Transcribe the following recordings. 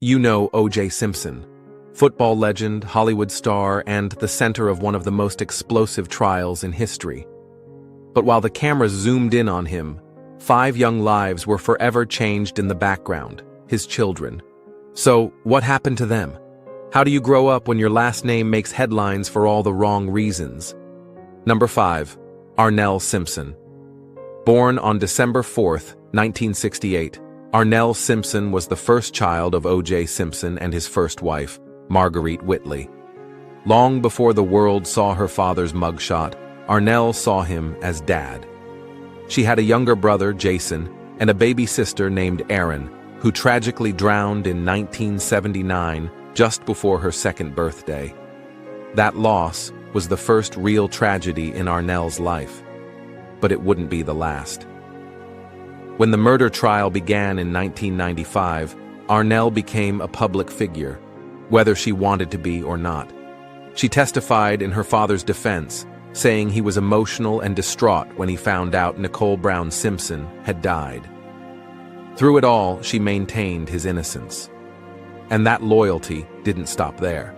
You know O.J. Simpson, football legend, Hollywood star, and the center of one of the most explosive trials in history. But while the cameras zoomed in on him, 5 young lives were forever changed in the background, his children. So, what happened to them? How do you grow up when your last name makes headlines for all the wrong reasons? Number 5. Arnell Simpson. Born on December 4, 1968, Arnell Simpson was the first child of O.J. Simpson and his first wife, Marguerite Whitley. Long before the world saw her father's mugshot, Arnell saw him as Dad. She had a younger brother, Jason, and a baby sister named Erin, who tragically drowned in 1979, just before her 2nd birthday. That loss was the first real tragedy in Arnell's life, but it wouldn't be the last. When the murder trial began in 1995, Arnell became a public figure, whether she wanted to be or not. She testified in her father's defense, saying he was emotional and distraught when he found out Nicole Brown Simpson had died. Through it all, she maintained his innocence. And that loyalty didn't stop there.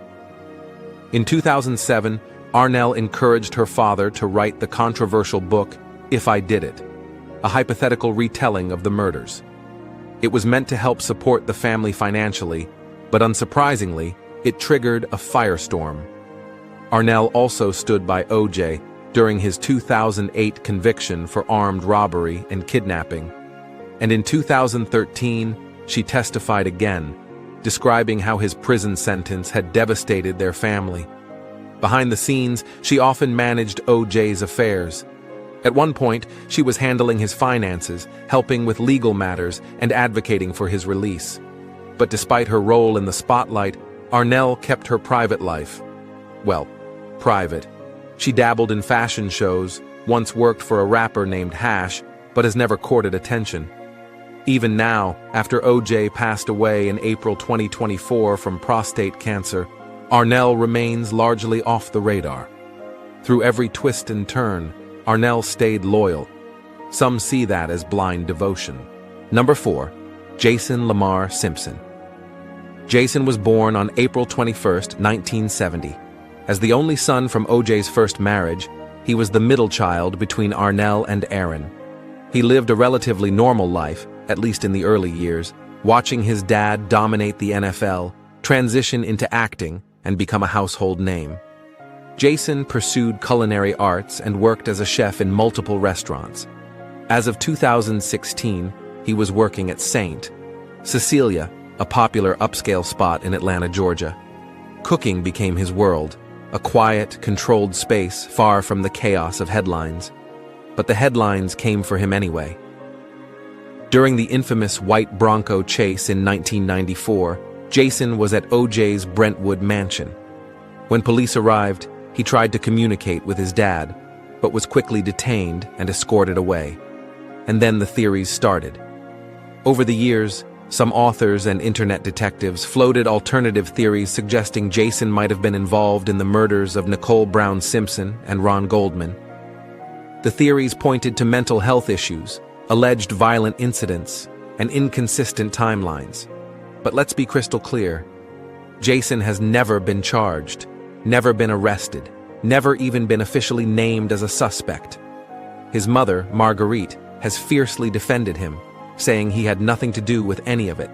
In 2007, Arnell encouraged her father to write the controversial book, If I Did It, a hypothetical retelling of the murders. It was meant to help support the family financially, but unsurprisingly, it triggered a firestorm. Arnell also stood by O.J. during his 2008 conviction for armed robbery and kidnapping. And in 2013, she testified again, describing how his prison sentence had devastated their family. Behind the scenes, she often managed O.J.'s affairs. At one point, she was handling his finances, helping with legal matters, and advocating for his release. But despite her role in the spotlight, Arnell kept her private life. Well, private. She dabbled in fashion shows, once worked for a rapper named Hash, but has never courted attention. Even now, after O.J. passed away in April 2024 from prostate cancer, Arnell remains largely off the radar. Through every twist and turn, Arnell stayed loyal. Some see that as blind devotion. Number 4. Jason Lamar Simpson. Jason was born on April 21, 1970. As the only son from O.J.'s first marriage, he was the middle child between Arnell and Erin. He lived a relatively normal life, at least in the early years, watching his dad dominate the NFL, transition into acting, and become a household name. Jason pursued culinary arts and worked as a chef in multiple restaurants. As of 2016, he was working at St. Cecilia, a popular upscale spot in Atlanta, Georgia. Cooking became his world, a quiet, controlled space far from the chaos of headlines. But the headlines came for him anyway. During the infamous white Bronco chase in 1994, Jason was at O.J.'s Brentwood mansion. When police arrived, he tried to communicate with his dad, but was quickly detained and escorted away. And then the theories started. Over the years, some authors and internet detectives floated alternative theories suggesting Jason might have been involved in the murders of Nicole Brown Simpson and Ron Goldman. The theories pointed to mental health issues, alleged violent incidents, and inconsistent timelines. But let's be crystal clear. Jason has never been charged, never been arrested, never even been officially named as a suspect. His mother, Marguerite, has fiercely defended him, saying he had nothing to do with any of it.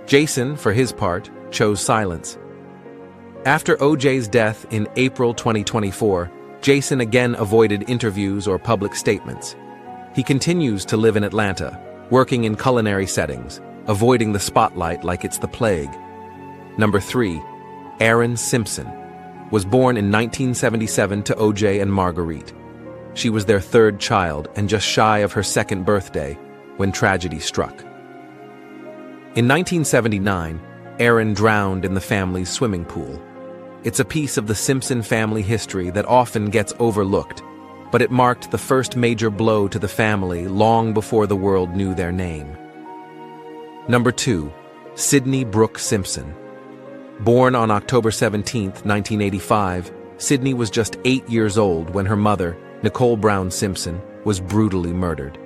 Jason, for his part, chose silence. After O.J.'s death in April 2024, Jason again avoided interviews or public statements. He continues to live in Atlanta, working in culinary settings, avoiding the spotlight like it's the plague. Number 3. Erin Simpson was born in 1977 to O.J. and Marguerite. She was their 3rd child and just shy of her 2nd birthday when tragedy struck. In 1979, Erin drowned in the family's swimming pool. It's a piece of the Simpson family history that often gets overlooked, but it marked the first major blow to the family long before the world knew their name. Number 2. Sydney Brooke Simpson. Born on October 17, 1985, Sydney was just 8 years old when her mother, Nicole Brown Simpson, was brutally murdered.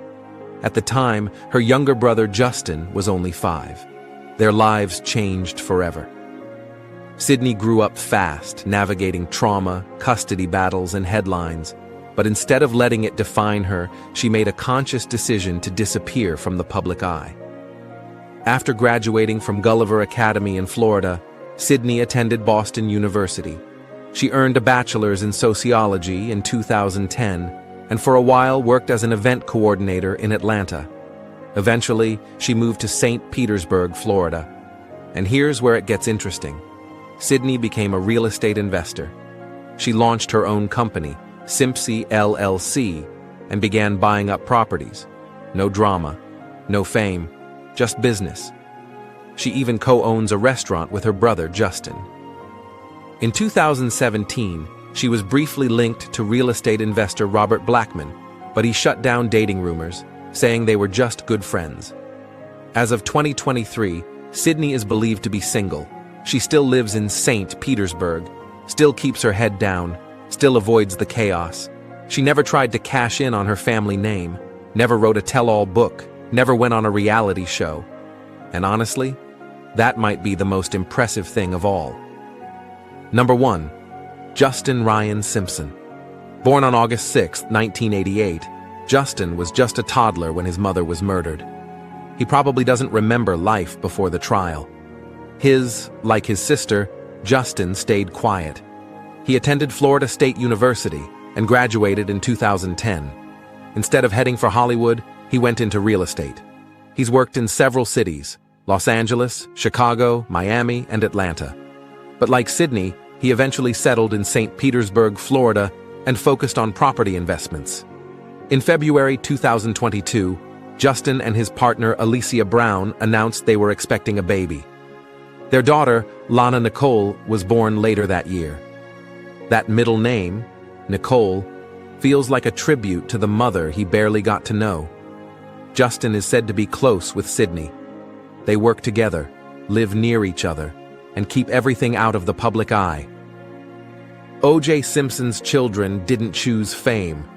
At the time, her younger brother Justin was only 5. Their lives changed forever. Sydney grew up fast, navigating trauma, custody battles, and headlines. But instead of letting it define her, she made a conscious decision to disappear from the public eye. After graduating from Gulliver Academy in Florida, Sydney attended Boston University. She earned a bachelor's in sociology in 2010, and for a while worked as an event coordinator in Atlanta. Eventually, she moved to St. Petersburg, Florida. And here's where it gets interesting. Sydney became a real estate investor. She launched her own company, Simpson LLC, and began buying up properties. No drama, no fame, just business. She even co-owns a restaurant with her brother, Justin. In 2017, she was briefly linked to real estate investor Robert Blackman, but he shut down dating rumors, saying they were just good friends. As of 2023, Sydney is believed to be single. She still lives in St. Petersburg, still keeps her head down, still avoids the chaos. She never tried to cash in on her family name, never wrote a tell-all book, never went on a reality show. And honestly, that might be the most impressive thing of all. Number 1. Justin Ryan Simpson. Born on August 6, 1988, Justin was just a toddler when his mother was murdered. He probably doesn't remember life before the trial. Like his sister, Justin stayed quiet. He attended Florida State University and graduated in 2010. Instead of heading for Hollywood, he went into real estate. He's worked in several cities: Los Angeles, Chicago, Miami, and Atlanta. But like Sydney, he eventually settled in St. Petersburg, Florida, and focused on property investments. In February 2022, Justin and his partner Alicia Brown announced they were expecting a baby. Their daughter, Lana Nicole, was born later that year. That middle name, Nicole, feels like a tribute to the mother he barely got to know. Justin is said to be close with Sydney. They work together, live near each other, and keep everything out of the public eye. O.J. Simpson's children didn't choose fame.